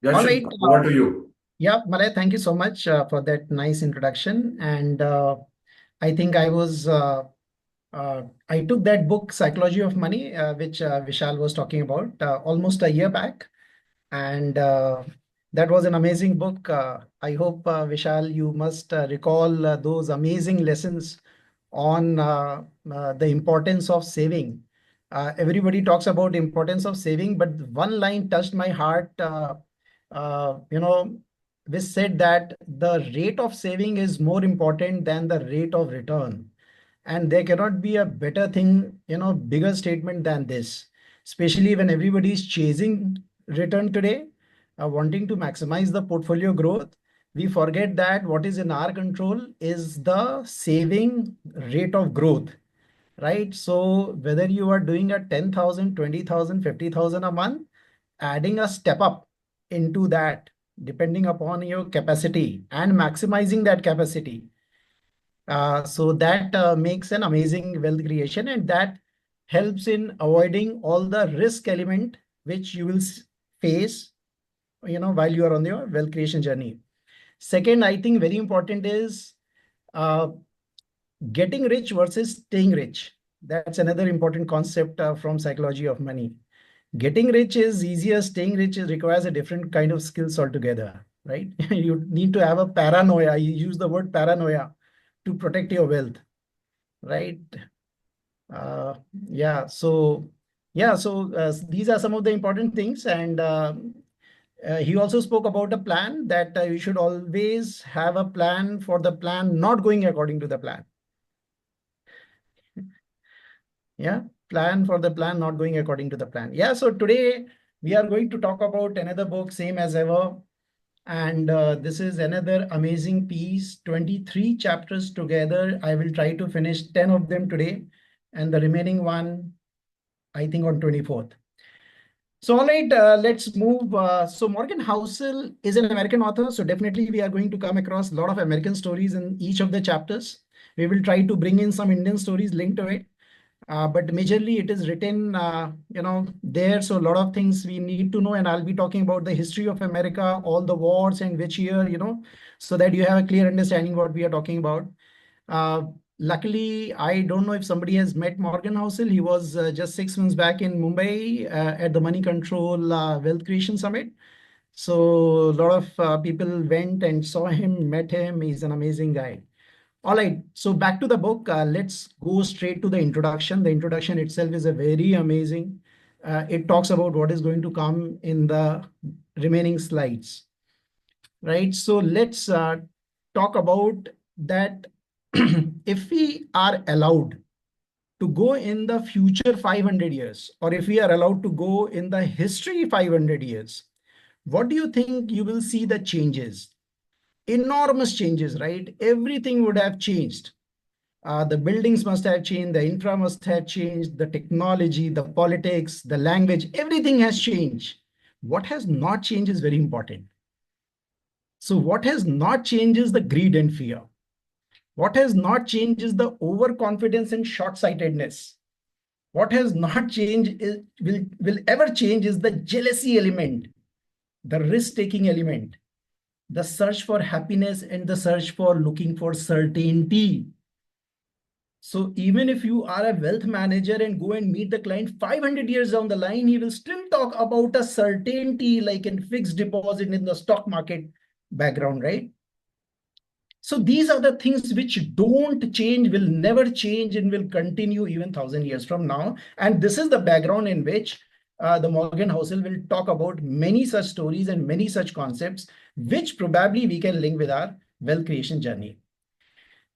All Yash, right. over to you. Yeah, Malay, thank you so much for that nice introduction. And I think I took that book, Psychology of Money, which Vishal was talking about, almost a year back. And that was an amazing book. I hope, Vishal, you must recall those amazing lessons on the importance of saving. Everybody talks about importance of saving, but one line touched my heart. You know, which said that the rate of saving is more important than the rate of return. And there cannot be a better thing, bigger statement than this, especially when everybody is chasing return today, wanting to maximize the portfolio growth. We forget that what is in our control is the saving rate of growth, right? So whether you are doing a 10,000, 20,000, 50,000 a month, adding a step up into that, depending upon your capacity and maximizing that capacity. So that makes an amazing wealth creation, and that helps in avoiding all the risk element which you will face, while you are on your wealth creation journey. Second, I think very important is uh, getting rich versus staying rich. That's another important concept from psychology of money. Getting rich is easier, staying rich requires a different kind of skills altogether, right? You need to have a paranoia. You use the word paranoia to protect your wealth, right? Uh, yeah, so these are some of the important things. And he also spoke about a plan that you should always have a plan for the plan not going according to the plan. Yeah, plan for the plan not going according to the plan. Yeah, so today we are going to talk about another book, same as ever. And this is another amazing piece, 23 chapters together. I will try to finish 10 of them today, and the remaining one, I think, on 24th. So, all right, let's move. So, Morgan Housel is an American author. So, definitely, we are going to come across a lot of American stories in each of the chapters. We will try to bring in some Indian stories linked to it. But majorly it is written, there. So a lot of things we need to know, and I'll be talking about the history of America, all the wars and which year, so that you have a clear understanding what we are talking about. Uh, Luckily, I don't know if somebody has met Morgan Housel. He was just 6 months back in Mumbai at the Money Control Wealth Creation Summit. So a lot of people went and saw him, met him. He's an amazing guy. All right, so back to the book. Let's go straight to the introduction. The introduction itself is a very amazing. It talks about what is going to come in the remaining slides, right? So let's talk about that. If we are allowed to go in the future 500 years, or if we are allowed to go in the history 500 years, what do you think you will see the changes? Enormous changes, right? Everything would have changed. The buildings must have changed, the infra must have changed, the technology, the politics, the language, everything has changed. What has not changed is very important. So, what has not changed is the greed and fear. What has not changed is the overconfidence and short sightedness. What has not changed is will ever change is the jealousy element, the risk taking element, the search for happiness, and the search for looking for certainty. So even if you are a wealth manager and go and meet the client 500 years down the line, he will still talk about a certainty like in fixed deposit in the stock market background, right? So these are the things which don't change, will never change, and will continue even 1,000 years from now. And this is the background in which the Morgan Housel will talk about many such stories and many such concepts, which probably we can link with our wealth creation journey.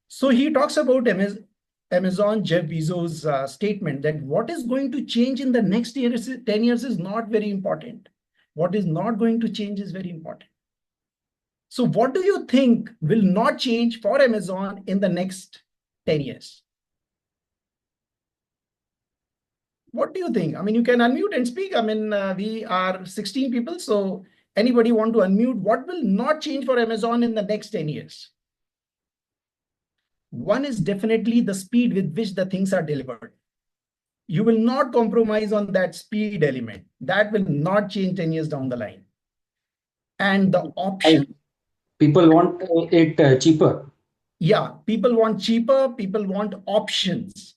So he talks about Amazon Jeff Bezos' statement that what is going to change in the next year, 10 years is not very important. What is not going to change is very important. So what do you think will not change for Amazon in the next 10 years? What do you think? I mean, you can unmute and speak. I mean, we are 16 people. So anybody want to unmute? What will not change for Amazon in the next 10 years? One is definitely the speed with which the things are delivered. You will not compromise on that speed element. That will not change 10 years down the line. And the option, People want it cheaper. yeah, people want cheaper, people want options,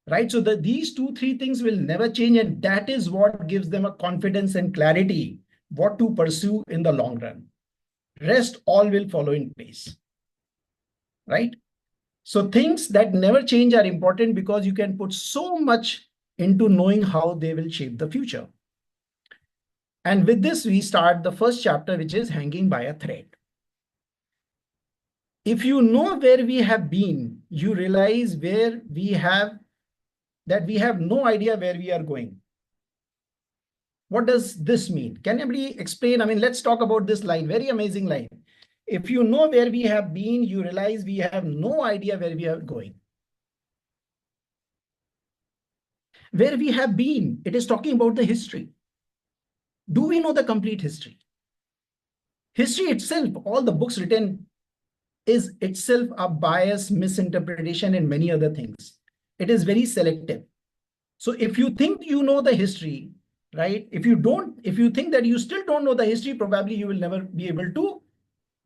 right? So these two, three things will never change. And that is what gives them a confidence and clarity what to pursue in the long run. Rest all will follow in place, right? So things that never change are important because you can put so much into knowing how they will shape the future. And with this, we start the first chapter, which is hanging by a thread. If you know where we have been, you realize where we have that we have no idea where we are going. What does this mean? Can anybody explain? I mean, let's talk about this line, very amazing line. If you know where we have been, you realize we have no idea where we are going. Where we have been, it is talking about the history. Do we know the complete history? History itself, all the books written, is itself a bias, misinterpretation, and many other things. It is very selective. So if you think you know the history, right? If you think that you still don't know the history, probably you will never be able to,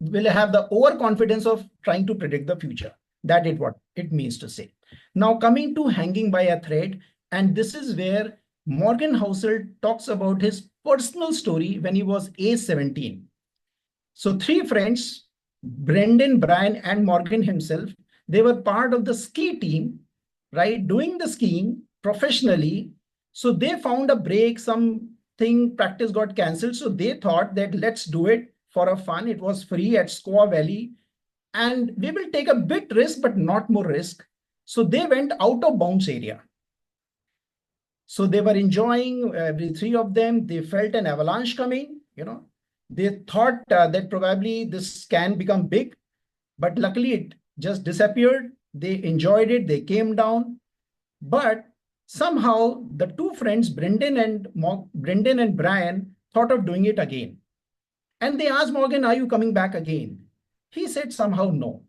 will have the overconfidence of trying to predict the future. That is what it means to say. Now coming to hanging by a thread, and this is where Morgan Housel talks about his personal story when he was age 17. So three friends, Brendan, Brian, and Morgan himself, they were part of the ski team, right? Doing the skiing professionally. So they found a break, something practice got cancelled. So they thought that let's do it for a fun. It was free at Squaw Valley. And we will take a bit risk, but not more risk. So they went out of bounds area. So they were enjoying, every three of them. They felt an avalanche coming, They thought that probably this can become big, but luckily it just disappeared. They enjoyed it. They came down. But somehow the two friends, Brendan and Brian, thought of doing it again. And they asked Morgan, are you coming back again? He said somehow, no.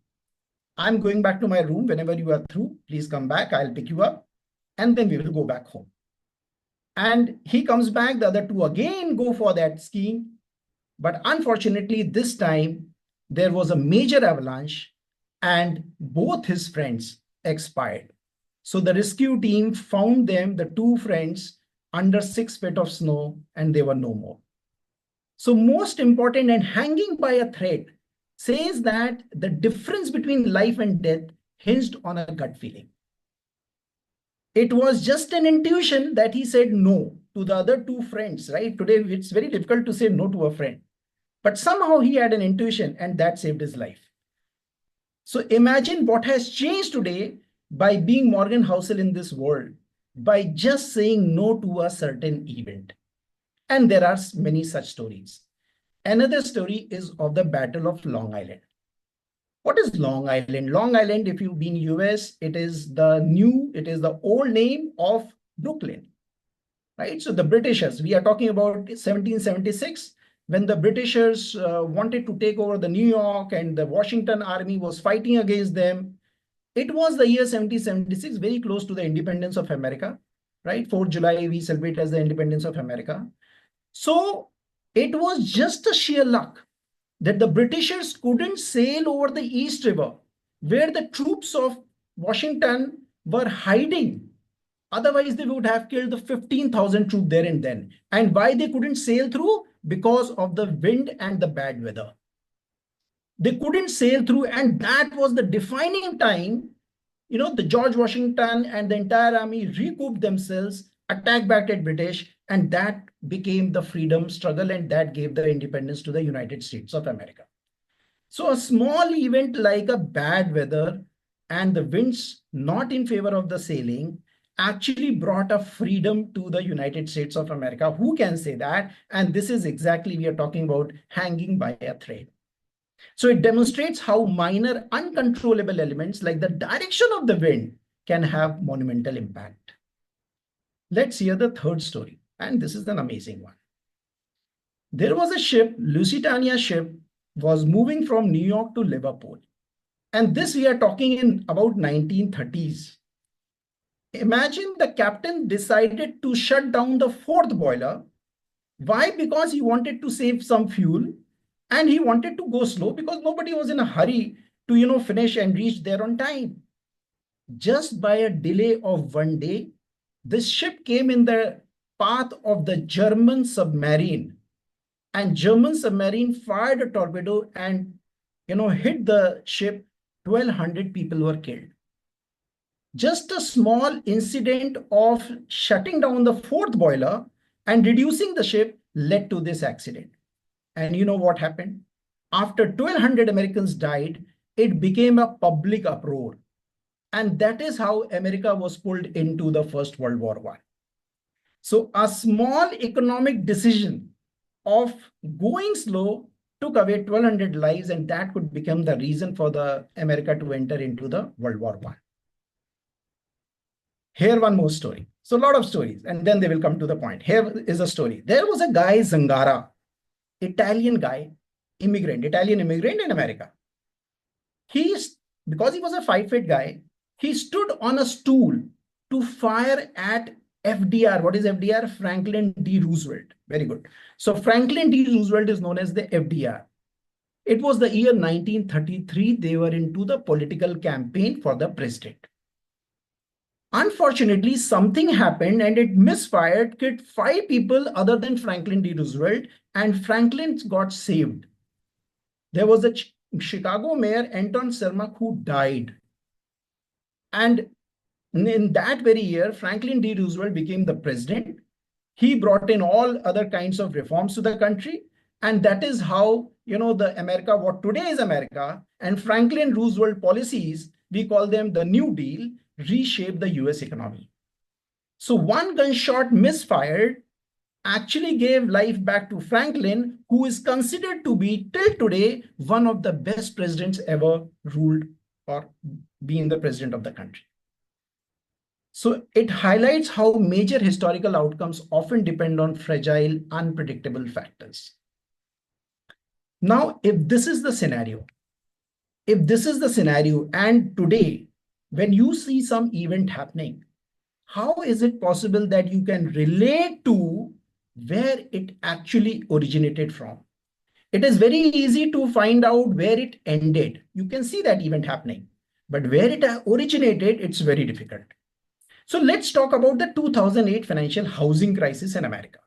I'm going back to my room. Whenever you are through, please come back. I'll pick you up. And then we will go back home. And he comes back, the other two again go for that skiing. But unfortunately, this time there was a major avalanche and both his friends expired. So the rescue team found them, the two friends, under 6 feet of snow, and they were no more. So most important, and hanging by a thread, says that the difference between life and death hinged on a gut feeling. It was just an intuition that he said no to the other two friends, right? Today, it's very difficult to say no to a friend. But somehow he had an intuition and that saved his life. So imagine what has changed today by being Morgan Housel in this world, by just saying no to a certain event. And there are many such stories. Another story is of the Battle of Long Island. What is Long Island? Long Island, if you've been US, it is the old name of Brooklyn, right? So the Britishers, we are talking about 1776, when the Britishers wanted to take over the New York and the Washington army was fighting against them. It was the year 1776, very close to the independence of America, right? 4th July, we celebrate as the independence of America. So it was just a sheer luck that the Britishers couldn't sail over the East River, where the troops of Washington were hiding. Otherwise, they would have killed the 15,000 troops there and then. And why they couldn't sail through? Because of the wind and the bad weather. They couldn't sail through, and that was the defining time. The George Washington and the entire army recouped themselves, attacked back at British, and that became the freedom struggle, and that gave the independence to the United States of America. So a small event like a bad weather and the winds not in favor of the sailing actually brought a freedom to the United States of America. Who can say that? And this is exactly we are talking about hanging by a thread. So it demonstrates how minor uncontrollable elements like the direction of the wind can have monumental impact. Let's hear the third story. And this is an amazing one. There was a ship, Lusitania ship, was moving from New York to Liverpool. And this we are talking in about 1930s. Imagine the captain decided to shut down the fourth boiler. Why? Because he wanted to save some fuel. And he wanted to go slow because nobody was in a hurry to, finish and reach there on time. Just by a delay of 1 day, this ship came in the path of the German submarine, and German submarine fired a torpedo and, hit the ship. 1,200 people were killed. Just a small incident of shutting down the fourth boiler and reducing the ship led to this accident. And you know what happened? After 1,200 Americans died, it became a public uproar. And that is how America was pulled into the First World War I. So a small economic decision of going slow took away 1,200 lives, and that could become the reason for the America to enter into the World War I. Here, one more story. So a lot of stories, and then they will come to the point. Here is a story. There was a guy, Zangara, Italian guy, Italian immigrant in America. Because he was a 5 feet guy, he stood on a stool to fire at FDR. What is FDR? Franklin D. Roosevelt. Very good. So Franklin D. Roosevelt is known as the FDR. It was the year 1933. They were into the political campaign for the president. Unfortunately, something happened and it misfired, killed 5 people other than Franklin D. Roosevelt, and Franklin got saved. There was a Chicago mayor, Anton Cermak, who died. And in that very year, Franklin D. Roosevelt became the president. He brought in all other kinds of reforms to the country. And that is how, the America, what today is America, and Franklin Roosevelt policies, we call them the New Deal, reshaped the US economy. So one gunshot misfired actually gave life back to Franklin, who is considered to be, till today, one of the best presidents ever ruled or being the president of the country. So it highlights how major historical outcomes often depend on fragile, unpredictable factors. Now, if this is the scenario, and today, when you see some event happening, how is it possible that you can relate to where it actually originated from? It is very easy to find out where it ended. You can see that event happening, but where it originated, it's very difficult. So let's talk about the 2008 financial housing crisis in America.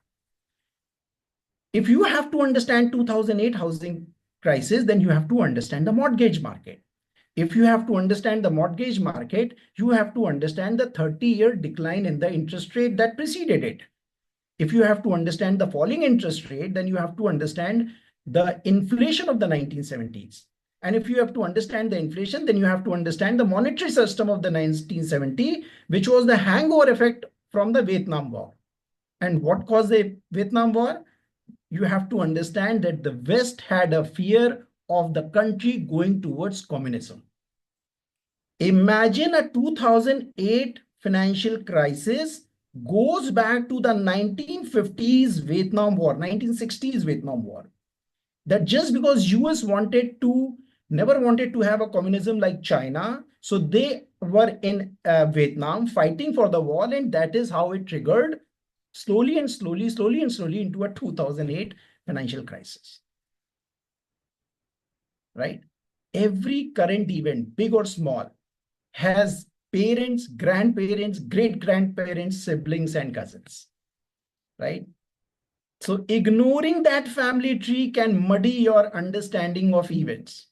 If you have to understand 2008 housing crisis, then you have to understand the mortgage market. If you have to understand the mortgage market, you have to understand the 30-year decline in the interest rate that preceded it. If you have to understand the falling interest rate, then you have to understand the inflation of the 1970s. And if you have to understand the inflation, then you have to understand the monetary system of the 1970, which was the hangover effect from the Vietnam War. And what caused the Vietnam War? You have to understand that the West had a fear of the country going towards communism. Imagine a 2008 financial crisis goes back to the 1950s Vietnam War, 1960s Vietnam War. That just because US never wanted to have a communism like China, so they were in Vietnam fighting for the wall, and that is how it triggered slowly into a 2008 financial crisis. Right? Every current event, big or small, has parents, grandparents, great-grandparents, siblings, and cousins, right? So ignoring that family tree can muddy your understanding of events.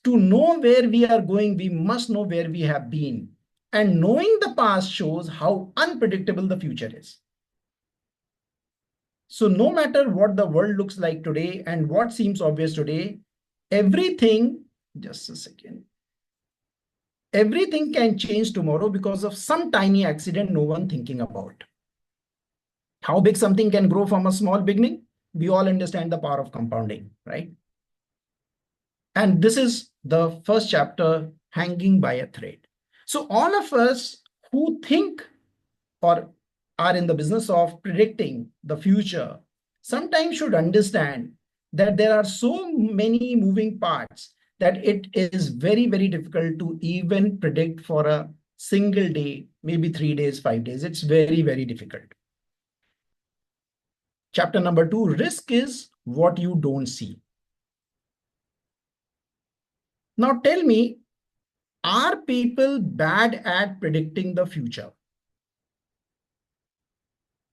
To know where we are going, we must know where we have been. And knowing the past shows how unpredictable the future is. So no matter what the world looks like today and what seems obvious today, everything, just a second, everything can change tomorrow because of some tiny accident no one thinking about. How big something can grow from a small beginning? We all understand the power of compounding, right? And this is the first chapter, hanging by a thread. So all of us who think or are in the business of predicting the future sometimes should understand that there are so many moving parts that it is very, very difficult to even predict for a single day, maybe 3 days, 5 days. It's very, very difficult. Chapter number 2, risk is what you don't see. Now tell me, are people bad at predicting the future?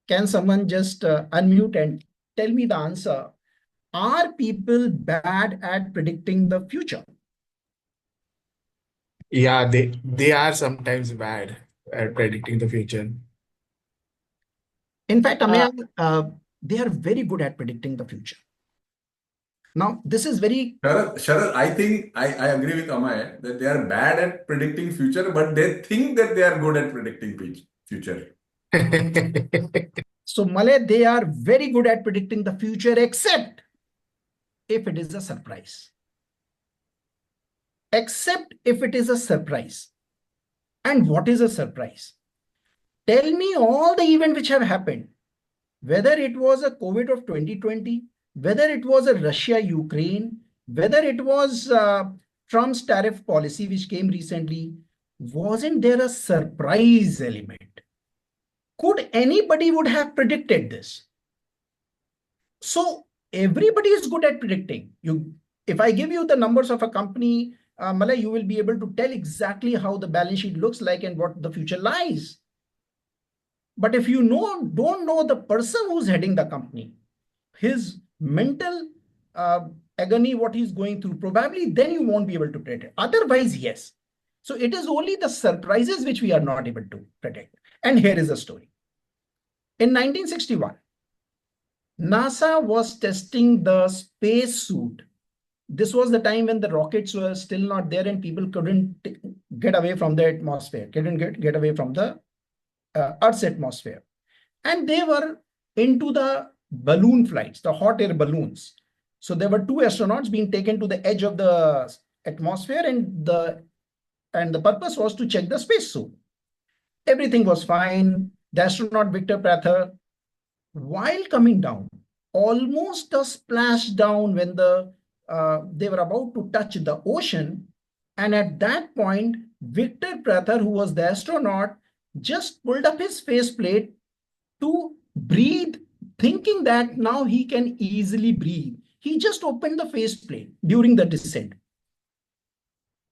Can someone just unmute and tell me the answer? Are people bad at predicting the future? Yeah, they are sometimes bad at predicting the future. In fact, Ameya, they are very good at predicting the future. Now, this is very Sharad, I think I agree with Amay that they are bad at predicting future, but they think that they are good at predicting future. so, Malay, they are very good at predicting the future, except if it is a surprise. Except if it is a surprise. And what is a surprise? Tell me all the events which have happened, whether it was a COVID of 2020, whether it was a Russia-Ukraine, whether it was Trump's tariff policy which came recently, wasn't there a surprise element? Could anybody would have predicted this? So everybody is good at predicting. If I give you the numbers of a company, Malay, you will be able to tell exactly how the balance sheet looks like and what the future lies. But if you don't know the person who's heading the company, his mental agony, what he's going through, probably then you won't be able to predict it. Otherwise, yes. So it is only the surprises which we are not able to predict. And here is the story. In 1961, NASA was testing the space suit. This was the time when the rockets were still not there and people couldn't get away from the atmosphere, couldn't get away from the Earth's atmosphere. And they were into the balloon flights, the hot air balloons. So there were two astronauts being taken to the edge of the atmosphere, and the purpose was to check the spacesuit. Everything was fine. The astronaut Victor Prather, while coming down, almost a splashdown when they were about to touch the ocean. And at that point, Victor Prather, who was the astronaut, just pulled up his faceplate to breathe, thinking that now he can easily breathe. He just opened the faceplate during the descent.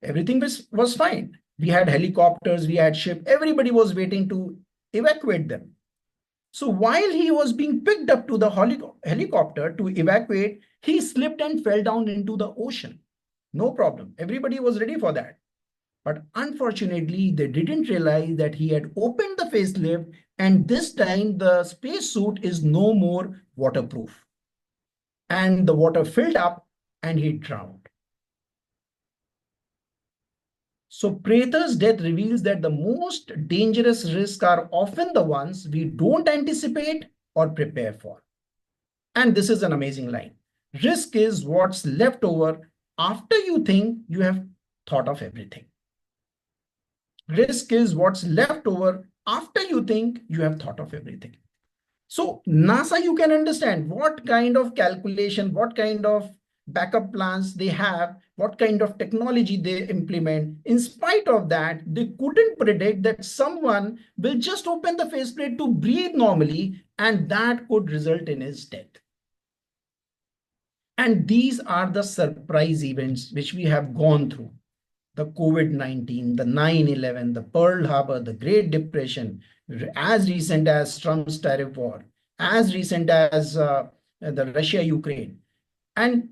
Everything was fine. We had helicopters, we had ship, everybody was waiting to evacuate them. So while he was being picked up to the helicopter to evacuate, he slipped and fell down into the ocean. No problem. Everybody was ready for that. But unfortunately, they didn't realize that he had opened the facelift, and this time the spacesuit is no more waterproof. And the water filled up and he drowned. So Prather's death reveals that the most dangerous risks are often the ones we don't anticipate or prepare for. And this is an amazing line. Risk is what's left over after you think you have thought of everything. Risk is what's left over after you think you have thought of everything. So NASA, you can understand what kind of calculation, what kind of backup plans they have, what kind of technology they implement. In spite of that, they couldn't predict that someone will just open the faceplate to breathe normally, and that could result in his death. And these are the surprise events which we have gone through. The COVID-19, the 9/11, the Pearl Harbor, the Great Depression, as recent as Trump's tariff war, as recent as the Russia-Ukraine. And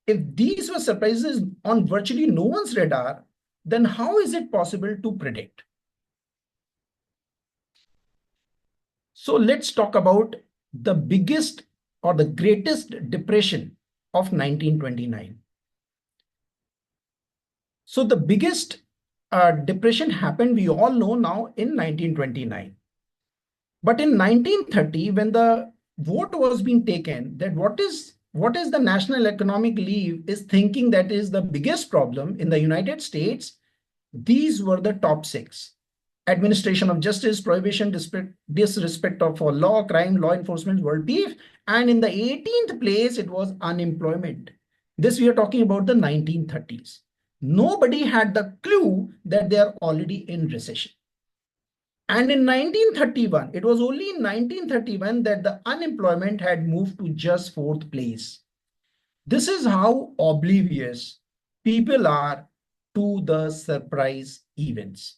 if these were surprises on virtually no one's radar, then how is it possible to predict? So let's talk about the biggest or the greatest depression of 1929. So the biggest depression happened, we all know now, in 1929. But in 1930, when the vote was being taken, that what is the National Economic Leave is thinking that is the biggest problem in the United States, these were the top six. Administration of justice, prohibition, disrespect for law, crime, law enforcement, world peace. And in the 18th place, it was unemployment. This we are talking about the 1930s. Nobody had the clue that they are already in recession. And in 1931, it was only in 1931 that the unemployment had moved to just fourth place. This is how oblivious people are to the surprise events.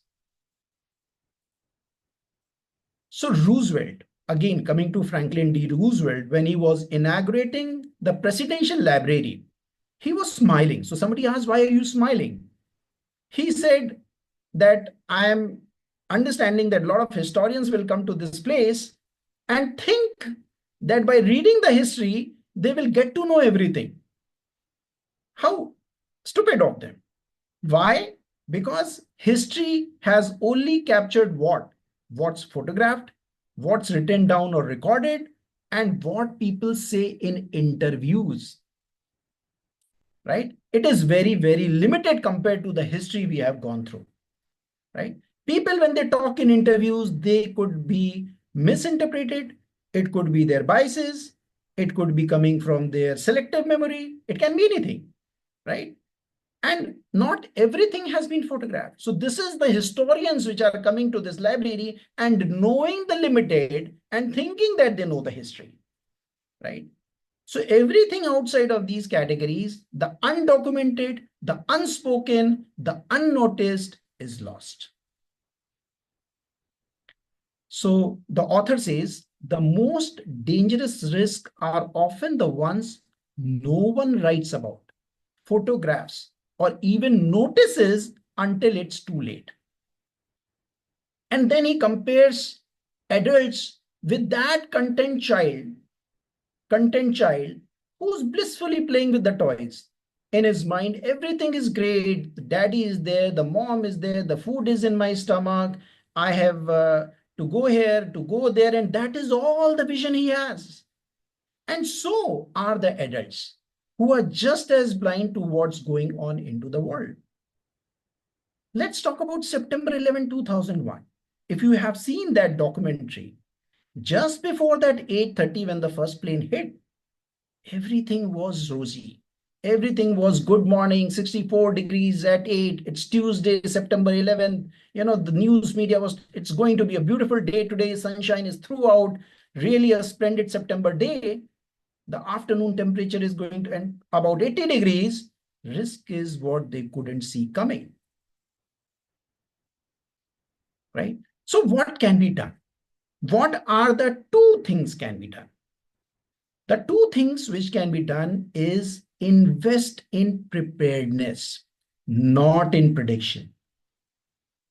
So Roosevelt, again coming to Franklin D. Roosevelt, when he was inaugurating the presidential library, he was smiling. So somebody asked, why are you smiling? He said that I am understanding that a lot of historians will come to this place and think that by reading the history, they will get to know everything. How stupid of them. Why? Because history has only captured what? What's photographed, what's written down or recorded, and what people say in interviews. Right? It is very, very limited compared to the history we have gone through. Right? People, when they talk in interviews, they could be misinterpreted. It could be their biases. It could be coming from their selective memory. It can be anything. Right? And not everything has been photographed. So this is the historians which are coming to this library and knowing the limited and thinking that they know the history, right? So everything outside of these categories, the undocumented, the unspoken, the unnoticed is lost. So the author says the most dangerous risks are often the ones no one writes about, photographs, or even notices until it's too late. And then he compares adults with that content child who's blissfully playing with the toys. In his mind, everything is great. The daddy is there, the mom is there, the food is in my stomach. I have to go here, to go there, and that is all the vision he has. And so are the adults who are just as blind to what's going on into the world. Let's talk about September 11, 2001. If you have seen that documentary, just before that 8:30 when the first plane hit, everything was rosy. Everything was good morning, 64 degrees at 8. It's Tuesday, September 11th. You know, the news media was, it's going to be a beautiful day today. Sunshine is throughout. Really a splendid September day. The afternoon temperature is going to end about 80 degrees. Risk is what they couldn't see coming. Right? So what can be done? What are the two things can be done? The two things which can be done is invest in preparedness, not in prediction.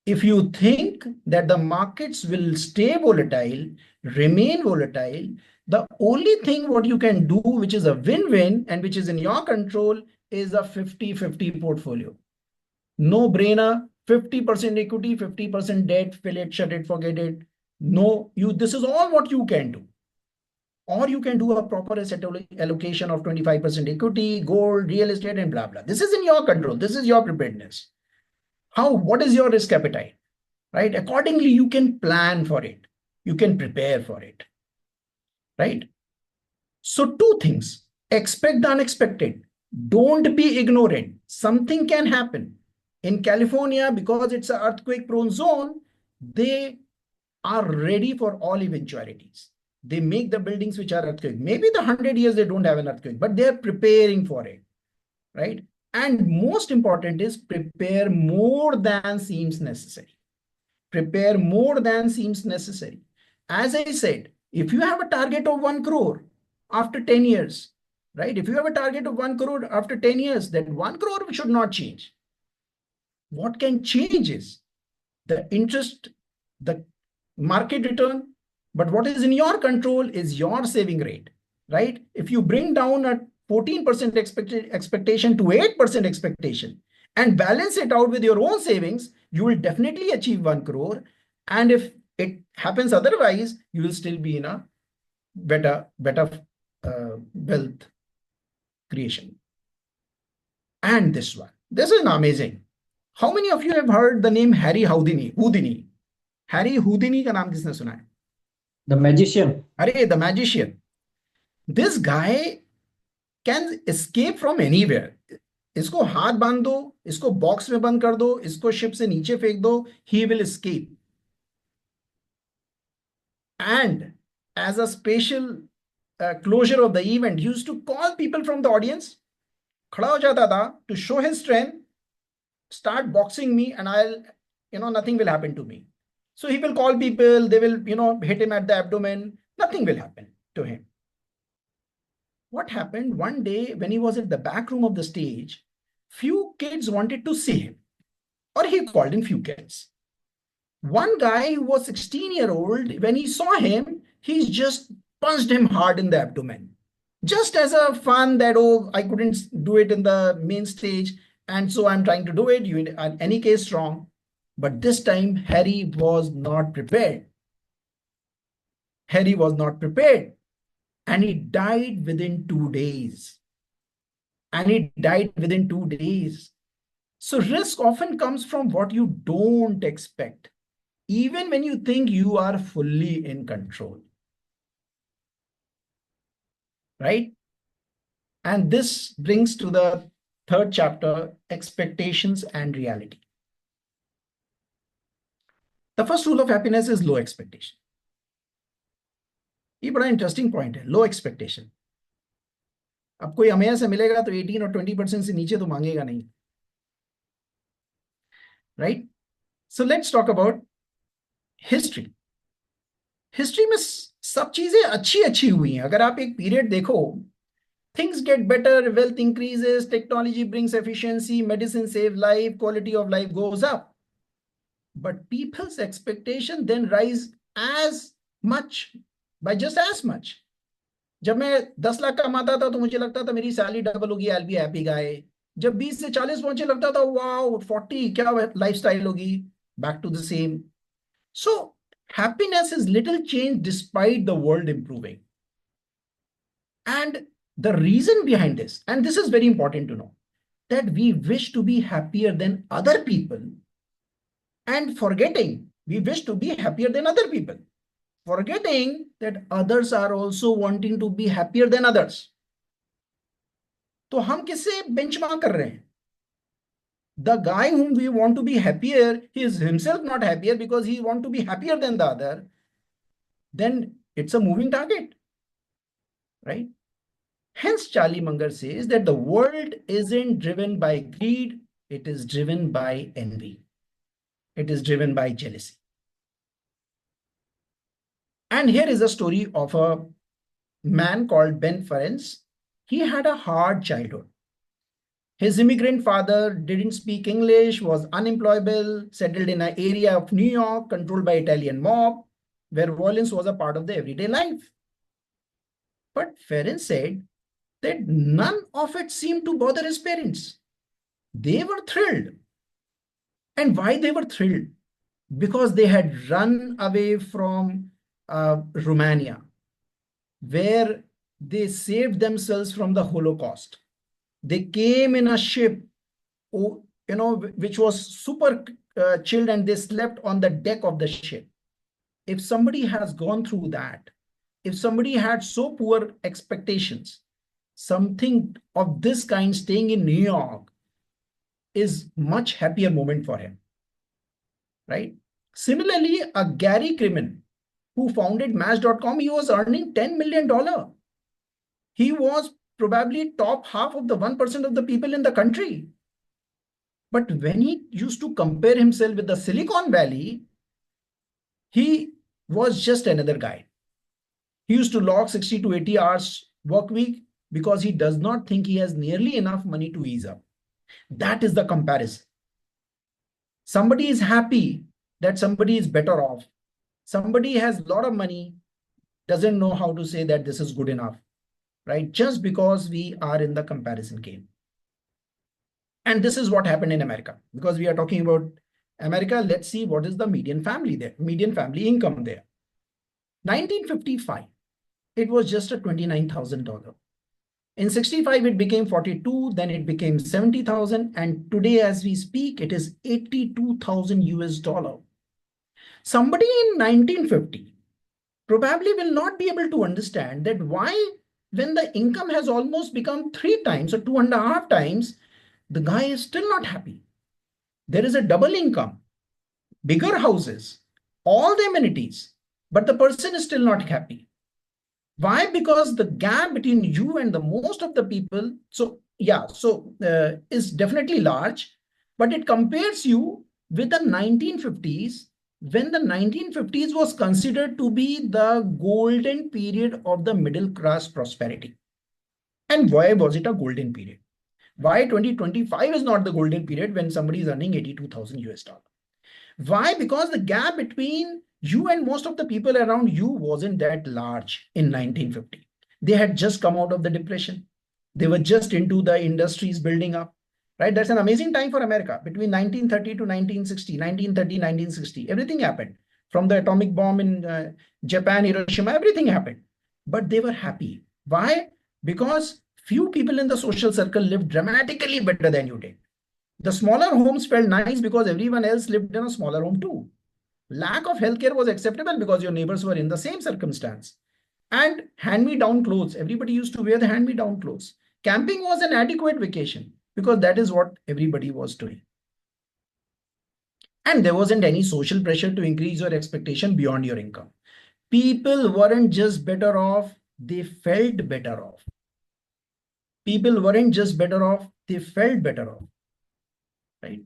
If you think that the markets will stay volatile, remain volatile, the only thing what you can do, which is a win-win and which is in your control, is a 50-50 portfolio. No brainer, 50% equity, 50% debt, fill it, shut it, forget it. No, this is all what you can do. Or you can do a proper asset allocation of 25% equity, gold, real estate, and blah, blah. This is in your control. This is your preparedness. What is your risk appetite, right? Accordingly, you can plan for it. You can prepare for it, right? So two things, expect the unexpected. Don't be ignorant. Something can happen. In California, because it's an earthquake prone zone, they are ready for all eventualities. They make the buildings which are earthquake. Maybe the 100 years they don't have an earthquake, but they're preparing for it, right? And most important is prepare more than seems necessary. Prepare more than seems necessary. As I said, if you have a target of 1 crore after 10 years, right? If you have a target of 1 crore after 10 years, then 1 crore should not change. What can change is the interest, the market return, but what is in your control is your saving rate, right? If you bring down a 14% expectation to 8% expectation and balance it out with your own savings, you will definitely achieve 1 crore. And if it happens otherwise, you will still be in a better wealth creation. And this is amazing. How many of you have heard the name Harry Houdini? Harry Houdini का नाम किसने सुना है? The magician. अरे, the magician. This guy can escape from anywhere. इसको हाथ बांध दो, इसको बॉक्स में बंद कर दो, इसको शिप से नीचे फेंक दो, he will escape. And as a special closure of the event, he used to call people from the audience खड़ा हो जाता था to show his strength, start boxing me, and I'll, nothing will happen to me. So he will call people, they will, hit him at the abdomen, nothing will happen to him. What happened one day when he was at the back room of the stage, few kids wanted to see him, or he called in few kids. One guy who was 16-year-old, when he saw him, he just punched him hard in the abdomen. Just as a fun that, oh, I couldn't do it in the main stage, and so I'm trying to do it. You in any case wrong. But this time, Harry was not prepared. Harry was not prepared. And he died within 2 days. And he died within 2 days. So risk often comes from what you don't expect, even when you think you are fully in control. Right? And this brings to the third chapter, expectations and reality. The first rule of happiness is low expectation. ये बड़ा interesting point है, लो expectation. अब कोई हमें से मिलेगा तो 18 और 20% से नीचे तो मांगेगा नहीं. Right? So let's talk about history. History में सब चीजें अच्छी अच्छी हुई हैं. अगर आप एक पीरियड देखो, things get better, wealth increases, technology brings efficiency, medicine save life, quality of life goes up. But people's expectation then rise as much, by just as much. जब मैं 10 लाख कमाता था तो मुझे लगता था मेरी सैलरी डबल होगी, I'll be happy guy. जब 20 से 40 पहुंचे लगता था वाओ 40 क्या लाइफस्टाइल होगी, back to the same. So happiness is little change despite the world improving. And the reason behind this, and this is very important to know, that we wish to be happier than other people, and forgetting we wish to be happier than other people, forgetting that others are also wanting to be happier than others. तो हम किससे benchmark कर रहे हैं? The guy whom we want to be happier, he is himself not happier because he want to be happier than the other. Then it's a moving target, right? Hence, Charlie Munger says that the world isn't driven by greed, it is driven by envy. It is driven by jealousy. And here is a story of a man called Ben Ferenc. He had a hard childhood. His immigrant father didn't speak English, was unemployable, settled in an area of New York controlled by Italian mob, where violence was a part of the everyday life. But Ferenc said that none of it seemed to bother his parents. They were thrilled. And why they were thrilled? Because they had run away from Romania, where they saved themselves from the Holocaust. They came in a ship, which was super chilled, and they slept on the deck of the ship. If somebody has gone through that, if somebody had so poor expectations, something of this kind staying in New York is much happier moment for him, right? Similarly, a Gary Crimin who founded Match.com, he was earning $10 million. He was probably top half of the 1% of the people in the country. But when he used to compare himself with the Silicon Valley, he was just another guy. He used to log 60 to 80 hours work week because he does not think he has nearly enough money to ease up. That is the comparison. Somebody is happy that somebody is better off. Somebody has a lot of money, doesn't know how to say that this is good enough, right? Just because we are in the comparison game. And this is what happened in America. Because we are talking about America, let's see what is the median family there, median family income there. 1955, it was just a $29,000. In 65, it became 42, then it became 70,000, and today as we speak, it is 82,000 US dollar. Somebody in 1950 probably will not be able to understand that why, when the income has almost become 3 times or 2.5 times, the guy is still not happy. There is a double income, bigger houses, all the amenities, but the person is still not happy. Why? Because the gap between you and the most of the people, so yeah, so is definitely large, but it compares you with the 1950s, when the 1950s was considered to be the golden period of the middle class prosperity. And why was it a golden period? Why 2025 is not the golden period when somebody is earning 82,000 US dollar? Why? Because the gap between you and most of the people around you wasn't that large in 1950. They had just come out of the depression. They were just into the industries building up, right? That's an amazing time for America. Between 1930 to 1960, 1930, 1960, everything happened. From the atomic bomb in Japan, Hiroshima, everything happened. But they were happy. Why? Because few people in the social circle lived dramatically better than you did. The smaller homes felt nice because everyone else lived in a smaller home too. Lack of healthcare was acceptable because your neighbors were in the same circumstance. And hand-me-down clothes, everybody used to wear the hand-me-down clothes. Camping was an adequate vacation because that is what everybody was doing. And there wasn't any social pressure to increase your expectation beyond your income. People weren't just better off, they felt better off. People weren't just better off, they felt better off, right?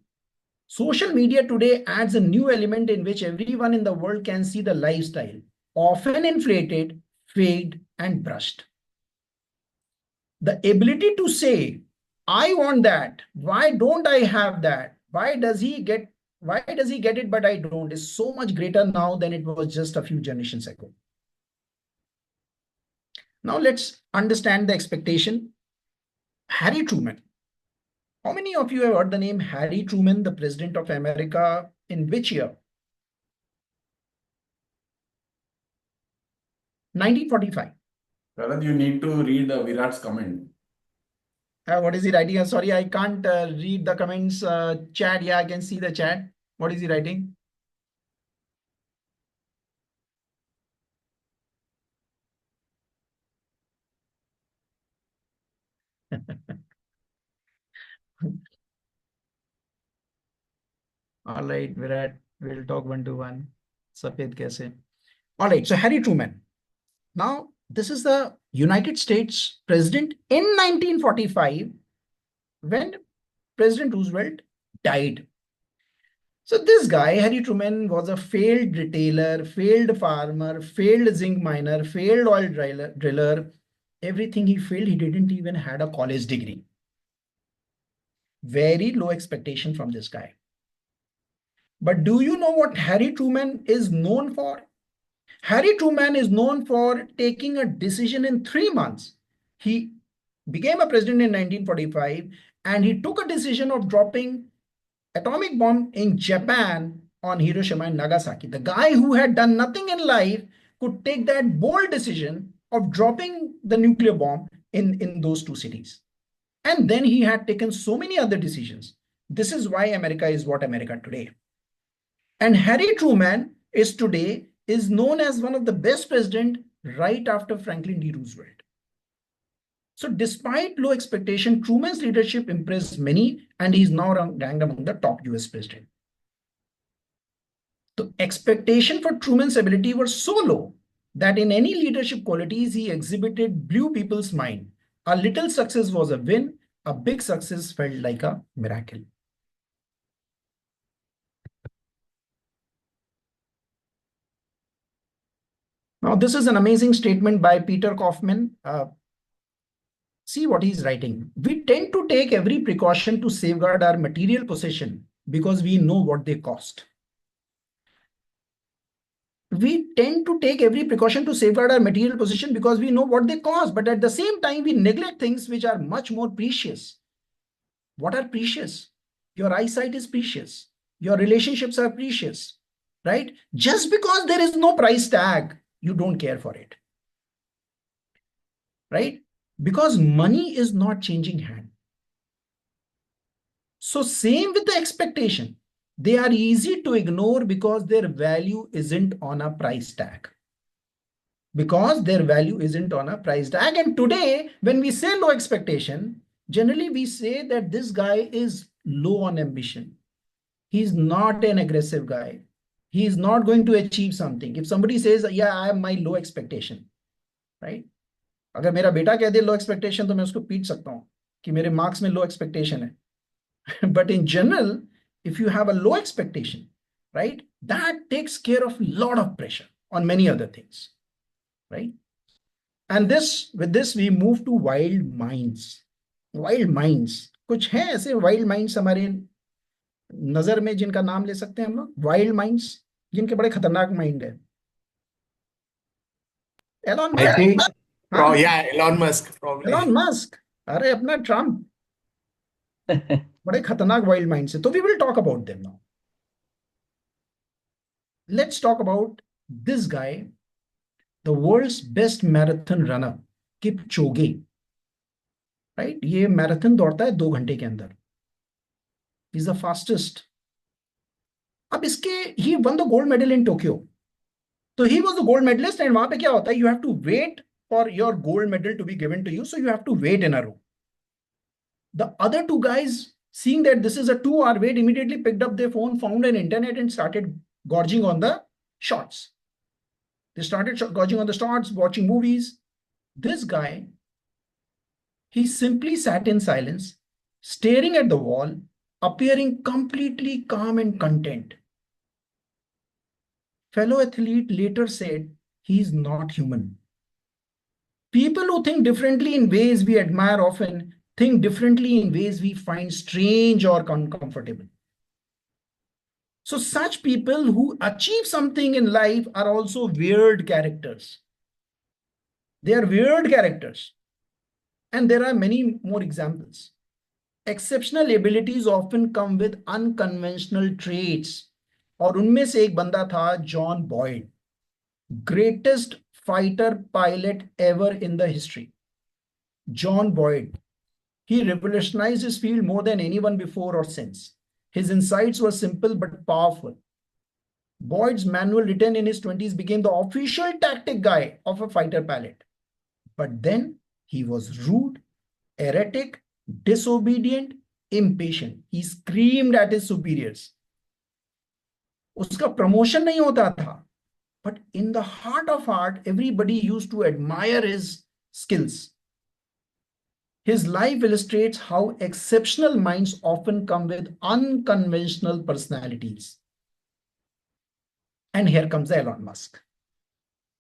Social media today adds a new element in which everyone in the world can see the lifestyle, often inflated, faked, and brushed. The ability to say, I want that. Why don't I have that? Why does he get it, but I don't, is so much greater now than it was just a few generations ago. Now let's understand the expectation. Harry Truman. How many of you have heard the name Harry Truman, the President of America, in which year? 1945. Sharad, you need to read Virat's comment. What is he writing? Sorry, I can't read the comments chat. Yeah, I can see the chat. What is he writing? All right, Virat, we'll talk one to one. Safed kaise? All right, so Harry Truman. Now, this is the United States president in 1945 when President Roosevelt died. So this guy, Harry Truman, was a failed retailer, failed farmer, failed zinc miner, failed oil driller. Everything he failed, he didn't even had a college degree. Very low expectation from this guy. But do you know what Harry Truman is known for? Harry Truman is known for taking a decision in 3 months. He became a president in 1945 and he took a decision of dropping atomic bomb in Japan on Hiroshima and Nagasaki. The guy who had done nothing in life could take that bold decision of dropping the nuclear bomb in those two cities. And then he had taken so many other decisions. This is why America is what America today. And Harry Truman is known as one of the best presidents right after Franklin D. Roosevelt. So despite low expectation, Truman's leadership impressed many, and he is now ranked among the top US president. The expectation for Truman's ability were so low that in any leadership qualities he exhibited blew people's mind. A little success was a win, a big success felt like a miracle. Now, this is an amazing statement by Peter Kaufman. See what he's writing. We tend to take every precaution to safeguard our material possession because we know what they cost. We tend to take every precaution to safeguard our material possession because we know what they cost. But at the same time, we neglect things which are much more precious. What are precious? Your eyesight is precious. Your relationships are precious, right? Just because there is no price tag, you don't care for it, right? Because money is not changing hand. So same with the expectation. They are easy to ignore because their value isn't on a price tag. Because their value isn't on a price tag. And today, when we say low expectation, generally we say that this guy is low on ambition. He's not an aggressive guy. He is not going to achieve something. If somebody says, yeah, I have my low expectation, right? अगर मेरा बेटा कह दे लो expectation तो मैं उसको पीट सकता हूँ कि मेरे मार्क्स में लो एक्सपेक्टेशन है. But in general, if you have a low expectation, right, that takes care of a lot of pressure on many other things, right? And with this we move to wild minds. Wild minds, कुछ हैं ऐसे wild minds हमारे नजर में जिनका नाम ले सकते हैं हम लोग, वाइल्ड माइंड्स, जिनके बड़े खतरनाक माइंड है. Elon I think, Musk. हाँ, yeah, Elon Musk Elon probably. Musk, अरे अपना ट्रम्प, बड़े खतरनाक वाइल्ड माइंड से. तो we will talk about them now. Let's talk about this guy, the world's best marathon runner, Kipchoge. Right, ये marathon दौड़ता है 2 घंटे के अंदर. Is the fastest. अब इसके, he won the gold medal in Tokyo. तो he was the gold medalist. And वहां पे क्या होता है, you have to wait for your gold medal to be given to you, so you have to wait in a row. The other two guys, seeing that this is a 2 hour wait, immediately picked up their phone, found an internet, and started gorging on the shots. They started gorging on the shots, watching movies. This guy, he simply sat in silence, staring at the wall, appearing completely calm and content. Fellow athlete later said, he is not human. People who think differently in ways we admire often think differently in ways we find strange or uncomfortable. So such people who achieve something in life are also weird characters. They are weird characters. And there are many more examples. Exceptional abilities often come with unconventional traits. और उनमें से एक बंदा था John Boyd, greatest fighter pilot ever in the history. John Boyd. He revolutionized his field more than anyone before or since. His insights were simple but powerful. Boyd's manual, written in his 20s, became the official tactic guide of a fighter pilot. But then he was rude, erratic, disobedient, impatient. He screamed at his superiors. उसका promotion नहीं होता था, but in the heart of heart, everybody used to admire his skills. His life illustrates how exceptional minds often come with unconventional personalities. And here comes Elon Musk.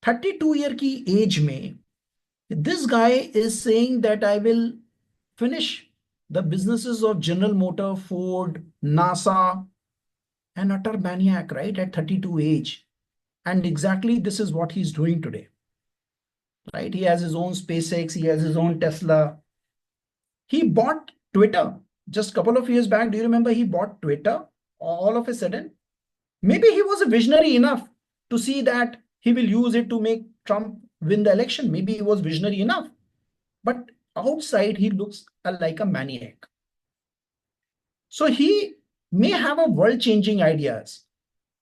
32 year की age में, this guy is saying that I will finish the businesses of General Motor, Ford, NASA. An utter maniac, right? At 32 age. And exactly this is what he's doing today. Right? He has his own SpaceX, he has his own Tesla. He bought Twitter just a couple of years back. Do you remember he bought Twitter all of a sudden? Maybe he was a visionary enough to see that he will use it to make Trump win the election. Maybe he was visionary enough. But outside, he looks like a maniac. So he may have a world-changing ideas,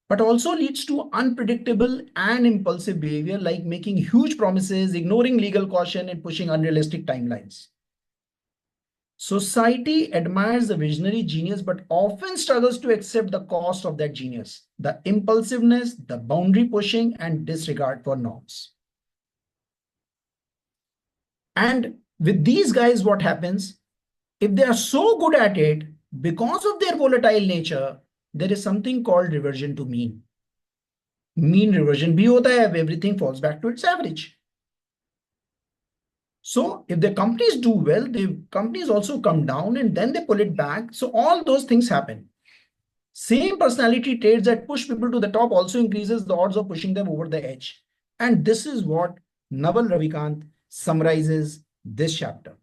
but also leads to unpredictable and impulsive behavior, like making huge promises, ignoring legal caution, and pushing unrealistic timelines. Society admires the visionary genius, but often struggles to accept the cost of that genius, the impulsiveness, the boundary pushing, and disregard for norms. And with these guys, what happens? If they are so good at it, because of their volatile nature, there is something called reversion to mean. Mean reversion bhi hota hai, everything falls back to its average. So if the companies do well, the companies also come down and then they pull it back. So all those things happen. Same personality traits that push people to the top also increases the odds of pushing them over the edge. And this is what Naval Ravikant summarizes this chapter.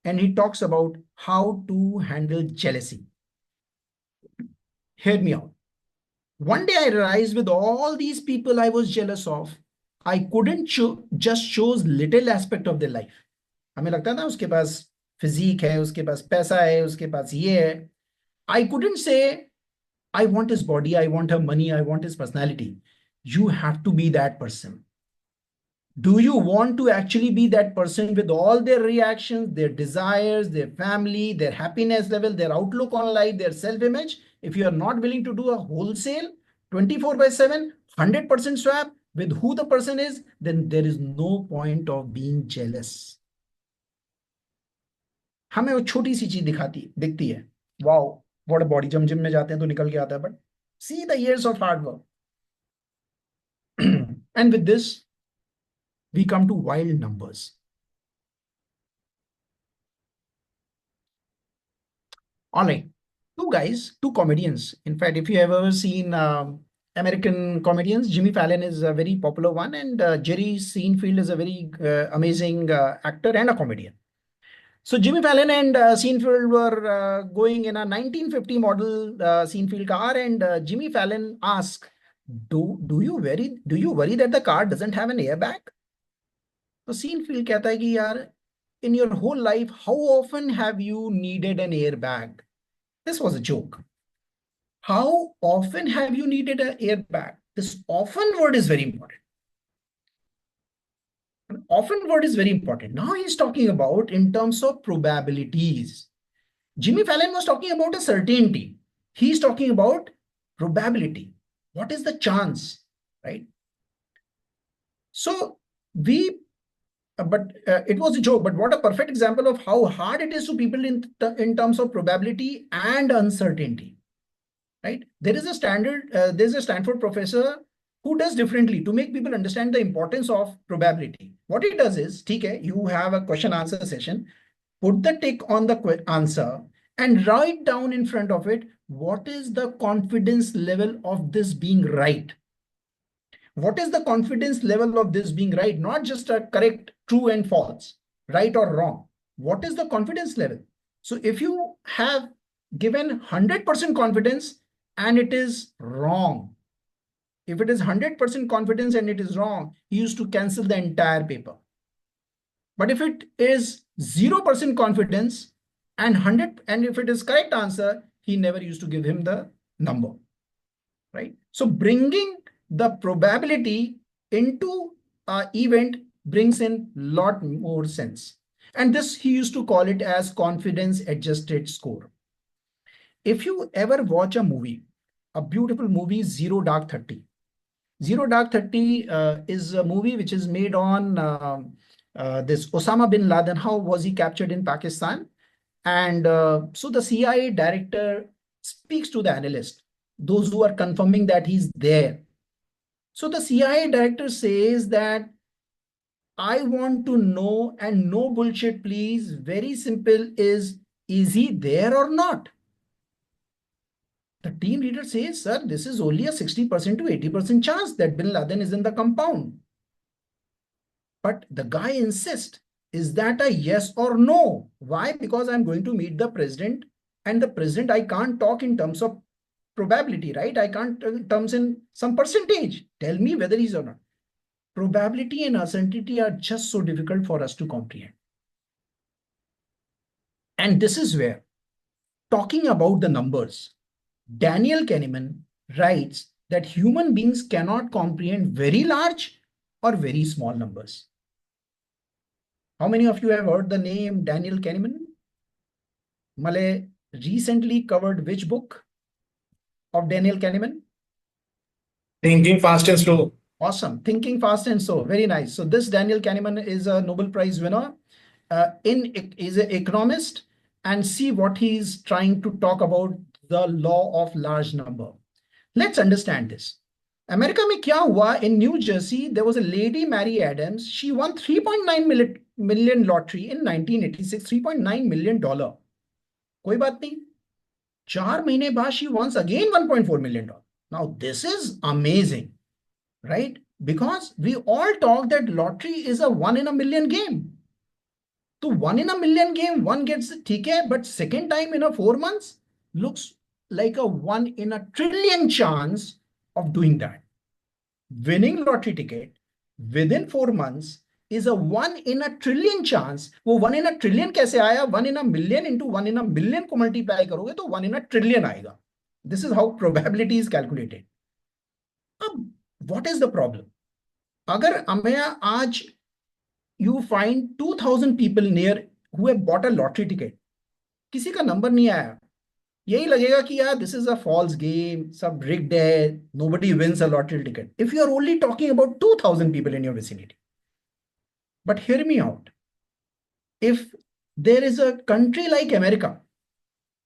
And he talks about how to handle jealousy. Hear me out. One day I realized with all these people I was jealous of, I couldn't just chose little aspect of their life. हमें लगता था उसके पास physique है, उसके पास पैसा है, उसके पास ये है. I couldn't say, I want his body, I want her money, I want his personality. You have to be that person. Do you want to actually be that person with all their reactions, their desires, their family, their happiness level, their outlook on life, their self-image? If you are not willing to do a wholesale 24/7, 100% swap with who the person is, then there is no point of being jealous. हमें वो छोटी सी चीज दिखती है, wow what a body, जब gym में जाते हैं तो निकल के आता है, but see the years of hard work. And with this we come to wild numbers. All right, two comedians. In fact, if you have ever seen American comedians, Jimmy Fallon is a very popular one, and Jerry Seinfeld is a very amazing actor and a comedian. So Jimmy Fallon and Seinfeld were going in a 1950 model Seinfeld car, and Jimmy Fallon asked, do you worry that the car doesn't have an airbag?" तो Seinfeld कहता है कि यार, in your whole life, how often have you needed an airbag? This was a joke. How often have you needed an airbag? This often word is very important. Often word is very important. Now he's talking about in terms of probabilities. Jimmy Fallon was talking about a certainty. He's talking about probability. What is the chance, right? So it was a joke, but what a perfect example of how hard it is to people in terms of probability and uncertainty, right? There's a Stanford professor who does differently to make people understand the importance of probability. What he does is, okay, you have a question answer session, put the tick on the answer and write down in front of it, what is the confidence level of this being right? What is the confidence level of this being right? Not just a correct, true and false, right or wrong. What is the confidence level? So if you have given 100% confidence and it is wrong, if it is 100% confidence and it is wrong, he used to cancel the entire paper. But if it is 0% confidence and if it is correct answer, he never used to give him the number, right? So bringing the probability into an event brings in lot more sense. And this he used to call it as confidence adjusted score. If you ever watch a movie, a beautiful movie, Zero Dark 30. Zero Dark 30 is a movie which is made on this Osama bin Laden. How was he captured in Pakistan? And so the CIA director speaks to the analyst, those who are confirming that he's there. So the CIA director says that, I want to know, and no bullshit, please. Very simple is he there or not? The team leader says, sir, this is only a 60% to 80% chance that bin Laden is in the compound. But the guy insists, is that a yes or no? Why? Because I'm going to meet the president, and the president, I can't talk in terms of probability, right? I can't terms in some percentage. Tell me whether he's or not. Probability and uncertainty are just so difficult for us to comprehend. And this is where, talking about the numbers, Daniel Kahneman writes that human beings cannot comprehend very large or very small numbers. How many of you have heard the name Daniel Kahneman? Malay recently covered which book of Daniel Kahneman? Thinking Fast and Slow. Awesome. Thinking Fast and Slow. Very nice. So this Daniel Kahneman is a Nobel Prize winner. Is an economist, and see what he's trying to talk about, the law of large number. Let's understand this. America में क्या हुआ? In New Jersey, there was a lady, Mary Adams. She won 3.9 million lottery in 1986, $3.9 million. कोई बात नहीं. 4 महीने बाद she wants again $1.4 million. Now this is amazing, right? Because we all talk that lottery is a 1 in a million game. So 1 in a million game, one gets it, okay, but second time in a 4 months looks like a 1 in a trillion chance of doing that. Winning lottery ticket within 4 months is a 1 in a trillion chance. वो 1 in a trillion कैसे आया? 1 in a million into 1 in a million को multiply करोगे तो 1 in a trillion आएगा. This is how probability is calculated. अब what is the problem? अगर हमें आज you find 2000 people near who have bought a lottery ticket, किसी का नंबर नहीं आया, यही लगेगा कि यार this is a false game, सब rigged है, nobody wins a lottery ticket. If you are only talking about 2000 people in your vicinity. But hear me out. If there is a country like America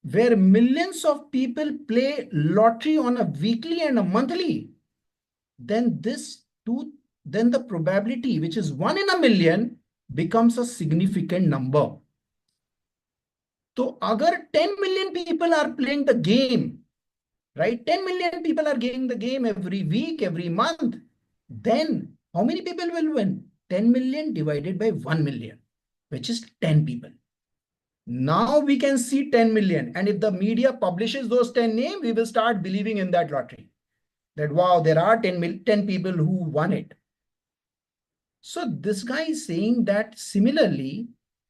where millions of people play lottery on a weekly and a monthly, then then the probability, which is 1 in a million, becomes a significant number. So agar 10 million people are playing the game, right? 10 million people are getting the game every week, every month. Then how many people will win? 10 million divided by 1 million, which is 10 people. Now we can see 10 million. And if the media publishes those 10 names, we will start believing in that lottery. That, wow, there are 10 people who won it. So this guy is saying that similarly,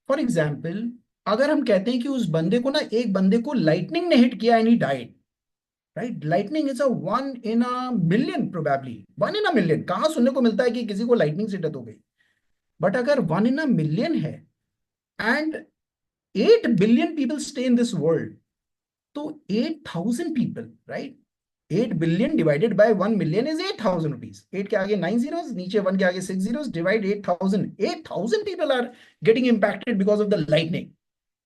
for example, अगर हम कहते हैं कि उस बंदे को ना एक बंदे को lightning ने hit किया and he died, right? Lightning is a 1 in a million probably. 1 in a million. कहाँ सुनने को मिलता है कि किसी को lightning से death हो गई? But अगर 1 in a million है and 8 billion people stay in this world, तो 8,000 people, right? 8 billion divided by 1 million is 8,000 rupees. 8 के आगे 9 zeros, नीचे 1 के आगे 6 zeros, divide 8,000. 8,000 people are getting impacted because of the lightning.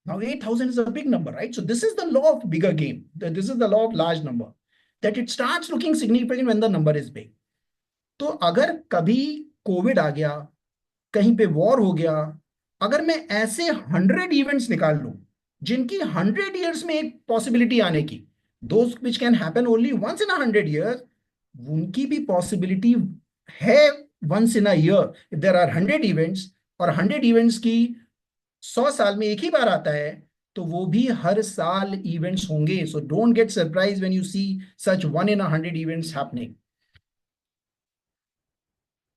Now 8,000 is a big number, right? So this is the law of bigger game. This is the law of large number. That it starts looking significant when the number is big. तो अगर कभी Covid आ गया, कहीं पे war हो गया, अगर मैं ऐसे 100 इवेंट्स निकाल लूं जिनकी 100 years में एक पॉसिबिलिटी आने की, those which can happen only once in 100 years, उनकी भी पॉसिबिलिटी है once in a year. if there are 100 events और 100 events की 100 साल में एक ही बार आता है, तो वो भी हर साल इवेंट्स होंगे. So don't get surprise when you see such 1 in 100 events happening.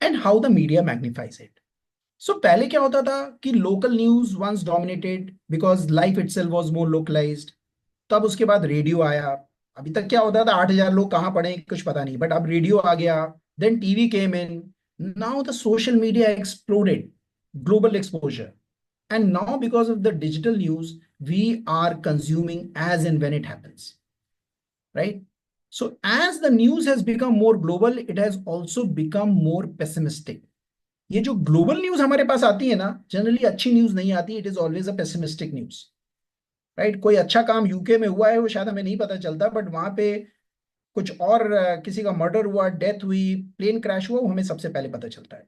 And how the media magnifies it. So पहले क्या होता था कि local news once dominated because life itself was more localised. तब उसके बाद रेडियो आया. अभी तक क्या होता था, 8,000 लोग कहाँ पढ़े कुछ पता नहीं, बट अब रेडियो आ गया. Then TV came in. Now the social media exploded. Global exposure. And now, because of the digital news, we are consuming as and when it happens, right? So as the news has become more global, it has also become more pessimistic. ये जो global news हमारे पास आती है ना, generally अच्छी news नहीं आती. It is always a pessimistic news, right? कोई अच्छा काम यूके में हुआ है, वो शायद हमें नहीं पता चलता, बट वहां पे कुछ और किसी का मर्डर हुआ, डेथ हुई, प्लेन क्रैश हुआ, वो हमें सबसे पहले पता चलता है.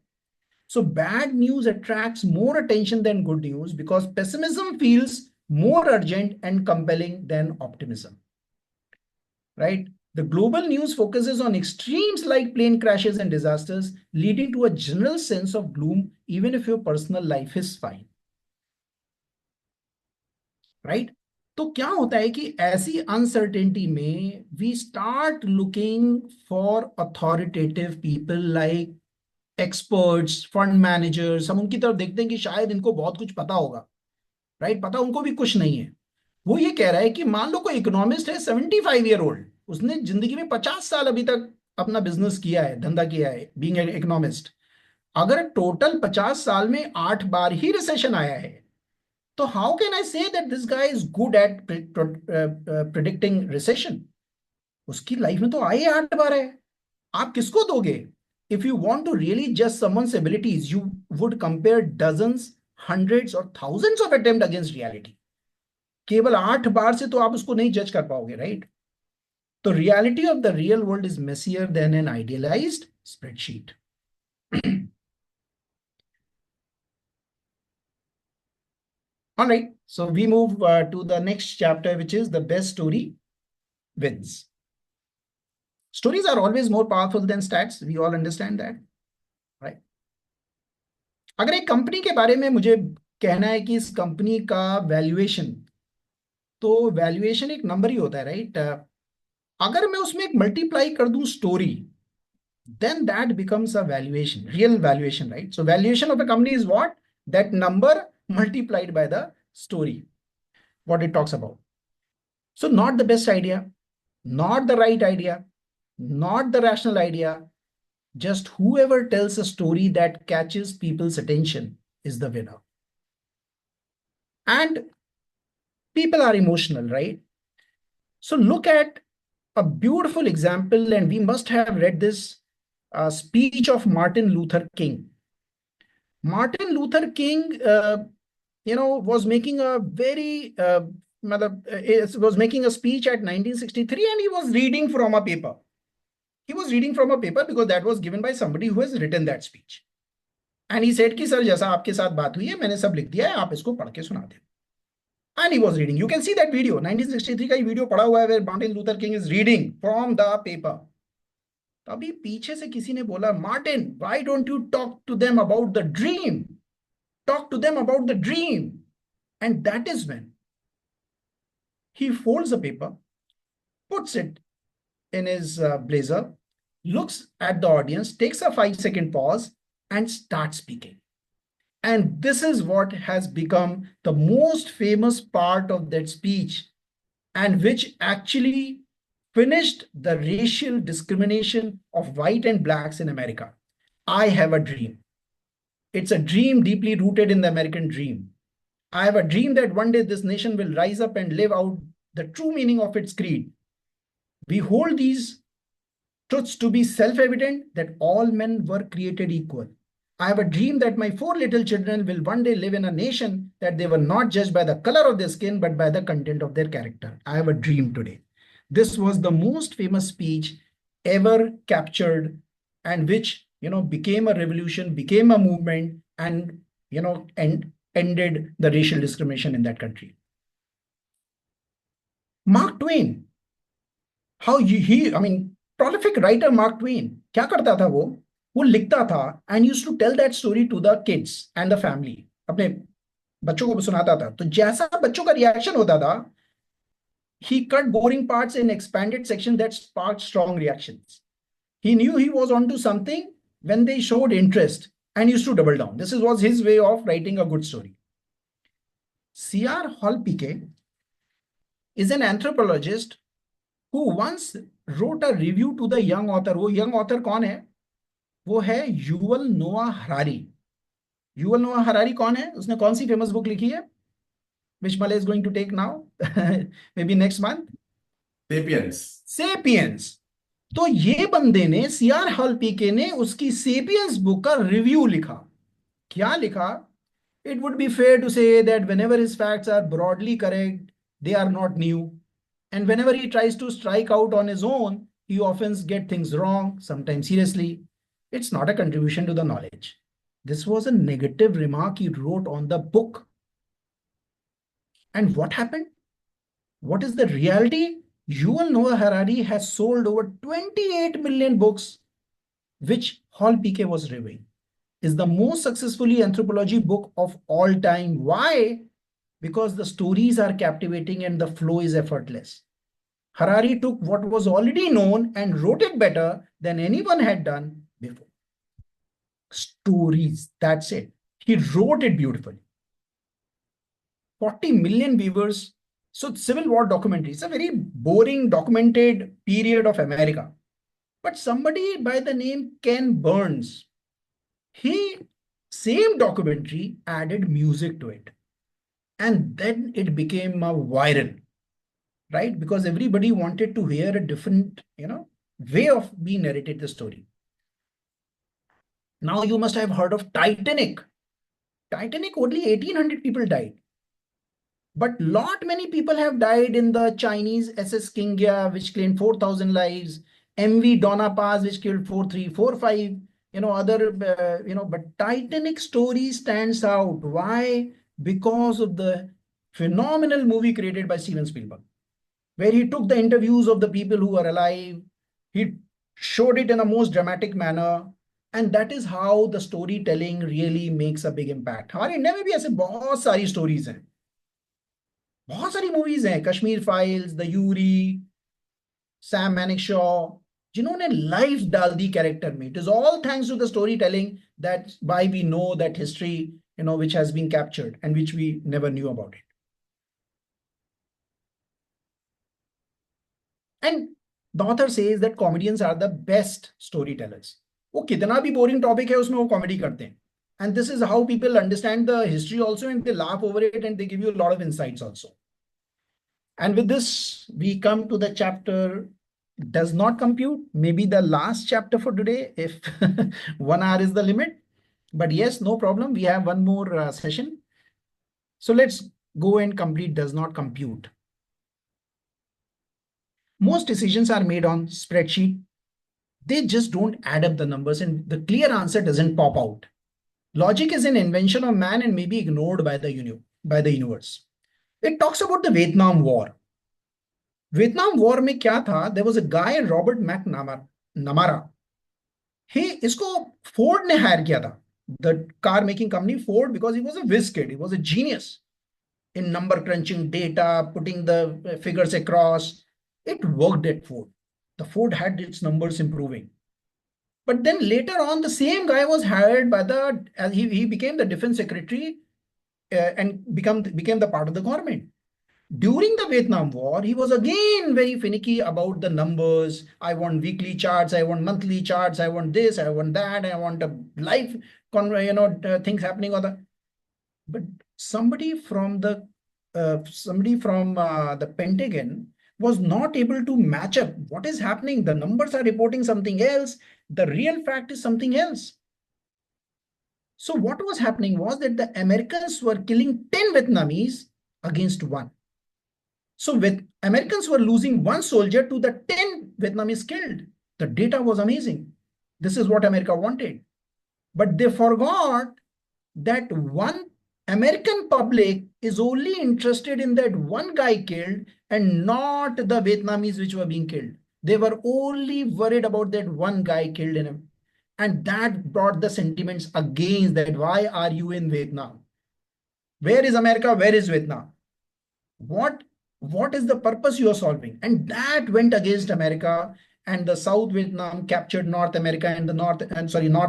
So bad news attracts more attention than good news because pessimism feels more urgent and compelling than optimism, right? The global news focuses on extremes like plane crashes and disasters, leading to a general sense of gloom even if your personal life is fine, right? तो क्या होता है कि ऐसी uncertainty में we start looking for authoritative people like experts, fund managers. हम उनकी तरफ देखते हैं कि शायद इनको बहुत कुछ पता होगा, राइट? पता उनको भी कुछ नहीं है. वो ये कह रहा है कि मान लो कोई इकोनॉमिस्ट है, 75 year old, उसने जिंदगी में 50 साल अभी तक अपना बिजनेस किया है, धंधा किया है बीइंग एन इकोनॉमिस्ट. अगर टोटल 50 साल में 8 बार ही रिसेशन आया है, तो how can I say that this guy is good at predicting recession? उसकी लाइफ में तो आए 8 बार है. आप किसको दोगे? If you want to really judge someone's abilities, you would compare dozens, hundreds or thousands of attempts against reality. केवल 8 बार से तो आप उसको नहीं जज कर पाओगे, राइट? तो reality of the real world is messier than an idealized spreadsheet. All right, so we move to the next chapter, which is the best story wins. Stories are always more powerful than stats. We all understand that, right? अगर एक company के बारे में मुझे कहना है कि इस कंपनी का वैल्यूएशन, तो वैल्यूएशन एक नंबर ही होता है, राइट? अगर मैं उसमें एक मल्टीप्लाई कर दूं story, then that becomes a valuation, real valuation, right? So valuation of a company is what? That number multiplied by the story, what it talks about. So not the best idea, not the right idea, not the rational idea, just whoever tells a story that catches people's attention is the winner. And people are emotional, right? So look at a beautiful example, and we must have read this speech of Martin Luther King. Martin Luther King was making a very, was making a speech at 1963, and he was reading from a paper. He was reading from a paper because that was given by somebody who has written that speech. And he said कि sir जैसा आपके साथ बात हुई है मैंने सब लिख दिया है, आप इसको पढ़ के सुना दें. And he was reading. You can see that video. 1963 का ये वीडियो पड़ा हुआ है where Martin Luther King is reading from the paper. तभी पीछे से किसी ने बोला, Martin, why don't you talk to them about the dream? Talk to them about the dream. And that is when he folds the paper, puts it in his blazer, looks at the audience, takes a 5-second pause, and starts speaking. And this is what has become the most famous part of that speech, and which actually finished the racial discrimination of white and blacks in America. I have a dream. It's a dream deeply rooted in the American dream. I have a dream that one day this nation will rise up and live out the true meaning of its creed. We hold these truths to be self-evident, that all men were created equal. I have a dream that my 4 little children will one day live in a nation that they were not judged by the color of their skin, but by the content of their character. I have a dream today. This was the most famous speech ever captured, and which, became a revolution, became a movement, and, ended the racial discrimination in that country. Mark Twain, prolific writer Mark Twain, क्या करता था वो लिखता था and used to tell that story to the kids and the family. अपने बच्चों को सुनाता था. तो जैसा बच्चों का रिएक्शन होता था, he cut boring parts in expanded sections that sparked strong reactions. He knew he was onto something when they showed interest and used to double down. This was his way of writing a good story. C.R. Hall Piquet is an anthropologist who once wrote a review to the young author. वो young author कौन है? वो है Yuval नोआ Harari. Yuval नोआ Harari कौन है? उसने कौन सी फेमस बुक लिखी है? Which Malay is going to take now? Maybe next month? Sapiens. तो ये बंदे ने, C.R. हॉल पीके ने, उसकी सेपियंस बुक का रिव्यू लिखा. क्या लिखा? It would be fair to say that whenever his facts are broadly correct, they are not new. And whenever he tries to strike out on his own, he often gets things wrong, sometimes seriously. It's not a contribution to the knowledge. This was a negative remark he wrote on the book. And what happened? What is the reality? Yuval Noah Harari has sold over 28 million books, which Hall Piquet was reviewing. Is the most successfully anthropology book of all time. Why? Because the stories are captivating and the flow is effortless. Harari took what was already known and wrote it better than anyone had done before. Stories, that's it. He wrote it beautifully. 40 million viewers. So Civil War documentary. It's a very boring documented period of America. But somebody by the name Ken Burns, same documentary, added music to it. And then it became a viral, right? Because everybody wanted to hear a different, way of being narrated the story. Now you must have heard of Titanic. Titanic, only 1,800 people died. But lot many people have died in the Chinese SS Kingya, which claimed 4,000 lives. MV Donna Paz, which killed 4,345. But Titanic story stands out. Why? Because of the phenomenal movie created by Steven Spielberg, where he took the interviews of the people who were alive. He showed it in a most dramatic manner. And that is how the storytelling really makes a big impact. हमारे India में भी ऐसे बहुत सारी stories हैं, बहुत सारी movies हैं. Kashmir Files, The Yuri, Sam Manekshaw, जिन्होंने life डाल दी character में. It is all thanks to the storytelling that why we know that history, which has been captured and which we never knew about it. And the author says that comedians are the best storytellers. वो कितना भी boring topic है उसमें वो comedy करते हैं. And this is how people understand the history also, and they laugh over it and they give you a lot of insights also. And with this, we come to the chapter does not compute, maybe the last chapter for today, if 1 hour is the limit. But yes, no problem. We have one more session. So let's go and complete does not compute. Most decisions are made on spreadsheet. They just don't add up the numbers and the clear answer doesn't pop out. Logic is an invention of man and may be ignored by the universe. It talks about the Vietnam War. Vietnam War में क्या था? There was a guy Robert McNamara. He इसको Ford ने hire किया था. The car making company Ford, because he was a whiz kid. He was a genius in number crunching data, putting the figures across. It worked at Ford. The Ford had its numbers improving. But then later on, the same guy was hired by he became the defense secretary and became the part of the government. During the Vietnam War, he was again very finicky about the numbers. I want weekly charts, I want monthly charts, I want this, I want that, I want a live, things happening on the. But somebody from the Pentagon was not able to match up what is happening. The numbers are reporting something else. The real fact is something else. So what was happening was that the Americans were killing 10 Vietnamese against one. So Americans were losing one soldier to the 10 Vietnamese killed. The data was amazing. This is what America wanted. But they forgot that one American public is only interested in that one guy killed and not the Vietnamese which were being killed. They were only worried about that one guy killed in him. And that brought the sentiments against that. Why are you in Vietnam? Where is America? Where is Vietnam? What is the purpose you are solving? And that went against America, and the South Vietnam captured North America and North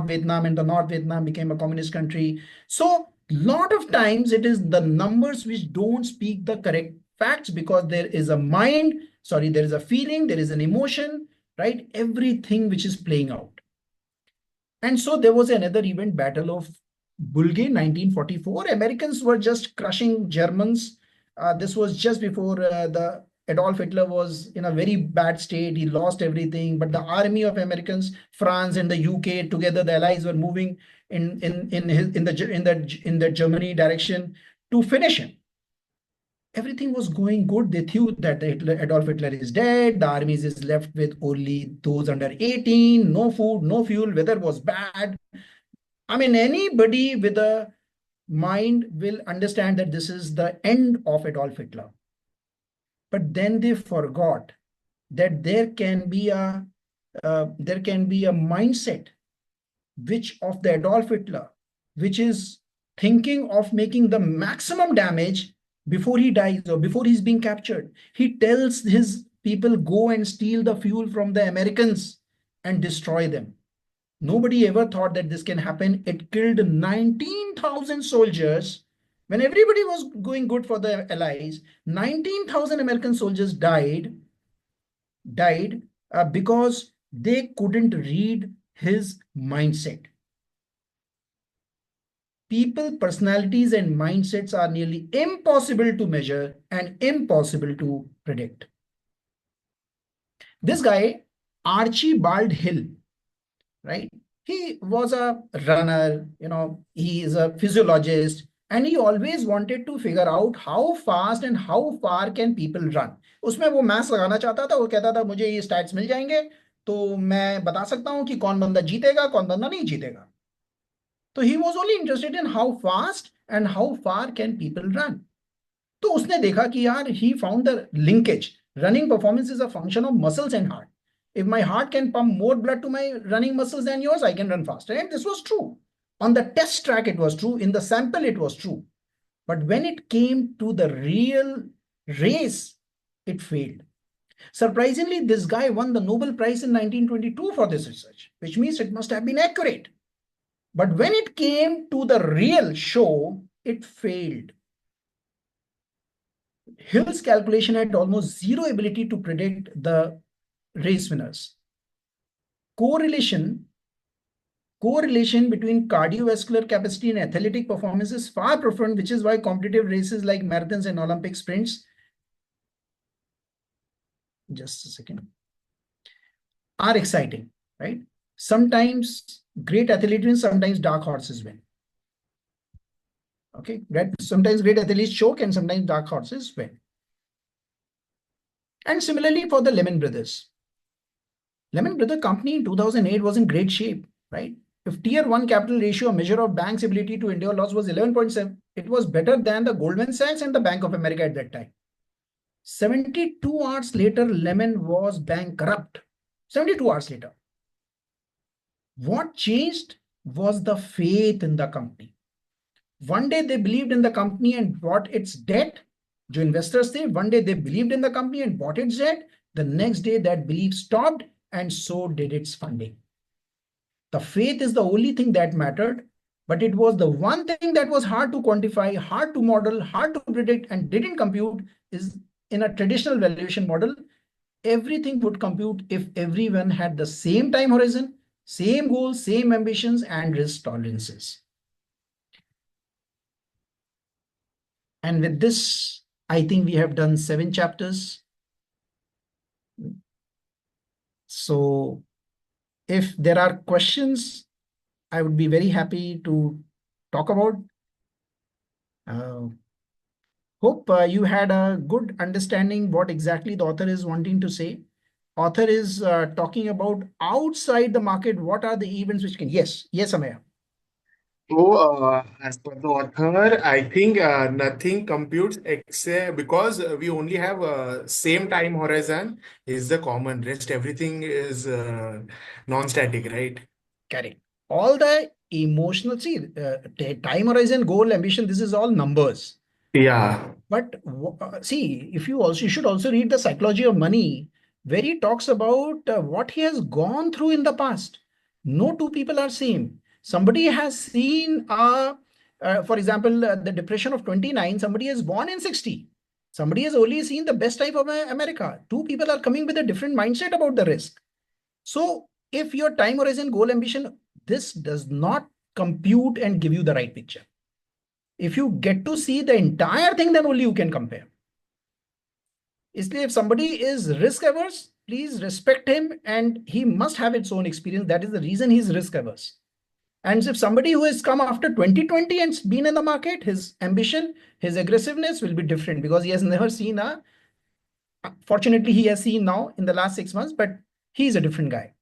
Vietnam, and the North Vietnam became a communist country. So lot of times it is the numbers which don't speak the correct facts, because there is a there is a feeling, there is an emotion, right? Everything which is playing out. And so there was another event, Battle of Bulge, 1944. Americans were just crushing Germans. This was just before the Adolf Hitler was in a very bad state. He lost everything. But the army of Americans, France and the UK together, the allies were moving in the Germany direction to finish him. Everything was going good. They thought that Adolf Hitler is dead. The armies is left with only those under 18. No food, no fuel. Weather was bad. I mean, anybody with a mind will understand that this is the end of Adolf Hitler. But then they forgot that there can be a mindset which of the Adolf Hitler, which is thinking of making the maximum damage before he dies or before he's being captured. He tells his people, go and steal the fuel from the Americans and destroy them. Nobody ever thought that this can happen. It killed 19,000 soldiers. When everybody was going good for the Allies, 19,000 American soldiers died because they couldn't read his mindset. People, personalities, and mindsets are nearly impossible to measure and impossible to predict. This guy, Archibald Hill, right? He was a runner, he is a physiologist, and he always wanted to figure out how fast and how far can people run. उसमें वो maths लगाना चाहता था. वो कहता था मुझे ये स्टैट्स मिल जाएंगे तो मैं बता सकता हूं कि कौन बंदा जीतेगा, कौन बंदा नहीं जीतेगा. So he was only interested in how fast and how far can people run. तो उसने देखा कि यार, he found the linkage. Running performance is a function of muscles and heart. If my heart can pump more blood to my running muscles than yours, I can run faster. And this was true. On the test track, it was true. In the sample, it was true. But when it came to the real race, it failed. Surprisingly, this guy won the Nobel Prize in 1922 for this research, which means it must have been accurate. But when it came to the real show, it failed. Hill's calculation had almost zero ability to predict the race winners. Correlation between cardiovascular capacity and athletic performance is far profound, which is why competitive races like marathons and Olympic sprints, just a second, are exciting, right? Sometimes great athletes win, sometimes dark horses win. Okay, sometimes great athletes choke and sometimes dark horses win. And similarly for the Lehman Brothers. Lehman Brothers company in 2008 was in great shape, right? If tier 1 capital ratio, a measure of bank's ability to endure loss, was 11.7, it was better than the Goldman Sachs and the Bank of America at that time. 72 hours later, Lehman was bankrupt. 72 hours later. What changed was the faith in the company. One day they believed in the company and bought its debt. जो investors थे, one day they believed in the company and bought its debt. The next day that belief stopped and so did its funding. The faith is the only thing that mattered, but it was the one thing that was hard to quantify, hard to model, hard to predict, and didn't compute. Is in a traditional valuation model, everything would compute if everyone had the same time horizon, same goals, same ambitions, and risk tolerances. And with this, I think we have done 7 chapters. So if there are questions, I would be very happy to talk about. Hope you had a good understanding what exactly the author is wanting to say. Author is talking about outside the market. What are the events which can? Yes, Amaya. So, as per the author, I think nothing computes except because we only have same time horizon is the common. Rest everything is non-static, right? Correct. All the emotional, see, time horizon, goal, ambition, this is all numbers. Yeah, But see, if you should also read The Psychology of Money, where he talks about what he has gone through in the past. No two people are same. Somebody has seen, for example, the depression of 29. Somebody is born in 60. Somebody has only seen the best type of America. Two people are coming with a different mindset about the risk. So if your time horizon, goal, ambition, this does not compute and give you the right picture. If you get to see the entire thing, then only you can compare. इसलिए if somebody is risk averse, please respect him and he must have its own experience. That is the reason he's risk averse. And if somebody who has come after 2020 and been in the market, his ambition, his aggressiveness will be different because he has never seen fortunately he has seen now in the last 6 months, but he's a different guy.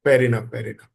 fair enough, fair enough.